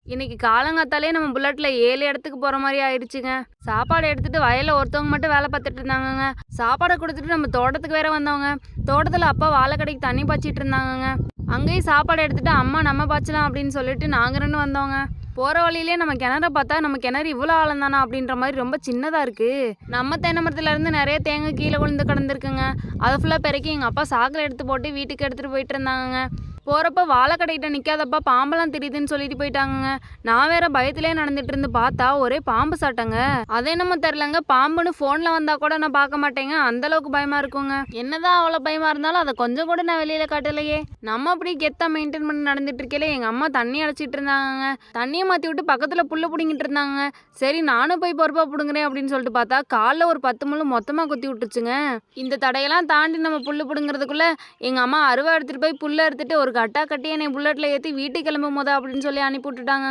இன்னைக்கு காலங்காத்தாலே நம்ம புல்லட்ல 7 இடத்துக்கு போற மாரி ஆயிடுச்சுங்க. சாப்பாடு எடுத்துட்டு வயல்ல ஒருத்தவங்க மட்டும் வேலை பார்த்துட்டு இருந்தாங்கங்க. சாப்பாட குடுத்துட்டு நம்ம தோட்டத்துக்கு வேற வந்தோங்க. தோட்டத்துல அப்பா வாழைக்கடைக்கு தண்ணி பாய்ச்சிட்டு இருந்தாங்கங்க. அங்கேயும் சாப்பாடு எடுத்துட்டு அம்மா நம்ம பாய்ச்சலாம் அப்படின்னு சொல்லிட்டு நாங்க 2 வந்தோங்க. போற வழியிலே நம்ம கிணற பார்த்தா நம்ம கிணறு இவ்வளோ ஆழம் தானா அப்படின்ற மாதிரி ரொம்ப சின்னதா இருக்கு. நம்ம தென்னை மரத்துல இருந்து நிறைய தேங்காய் கீழே விழுந்து கிடந்திருக்குங்க. அதை ஃபுல்லா பெருக்கி எங்க அப்பா சாக்குல எடுத்து போட்டு வீட்டுக்கு எடுத்துட்டு போயிட்டு இருந்தாங்கங்க. போறப்ப வாழைக்கடைகிட்ட நிக்காதப்பா பாம்பெல்லாம் தெரியுதுன்னு சொல்லிட்டு போயிட்டாங்கங்க. நான் வேற பயத்திலே நடந்துட்டு இருந்து பார்த்தா ஒரே பாம்பு சாட்டங்க. அது என்னமோ தெரிலங்க, பாம்புன்னு போன்ல வந்தா கூட நான் பார்க்க மாட்டேங்க. அந்த அளவுக்கு பயமா இருக்குங்க. என்னதான் அவ்வளவு பயமா இருந்தாலும் அதை கொஞ்சம் கூட நான் வெளியில காட்டலையே. நம்ம அப்படி கெத்தா மெயின்டைன் பண்ணி நடந்துட்டு இருக்கல எங்க அம்மா தண்ணி அடைச்சிட்டு இருந்தாங்க. தண்ணியை மாத்தி விட்டு பக்கத்துல புல்லு பிடிங்கிட்டு இருந்தாங்க. சரி நானும் போய் பொறுப்பா பிடுங்குறேன் அப்படின்னு சொல்லிட்டு பார்த்தா காலில் ஒரு 10 முள்ளு மொத்தமா குத்தி விட்டுச்சுங்க. இந்த தடையெல்லாம் தாண்டி நம்ம புல்லு பிடுங்குறதுக்குள்ள எங்க அம்மா அருவா எடுத்துட்டு போய் புல்ல எடுத்துட்டு ஒரு கட்டா கட்டி என்னை புல்லட்ல ஏற்றி வீட்டுக்கு கிளம்பும் போதா அப்படின்னு சொல்லி அனுப்பி விட்டுட்டாங்க.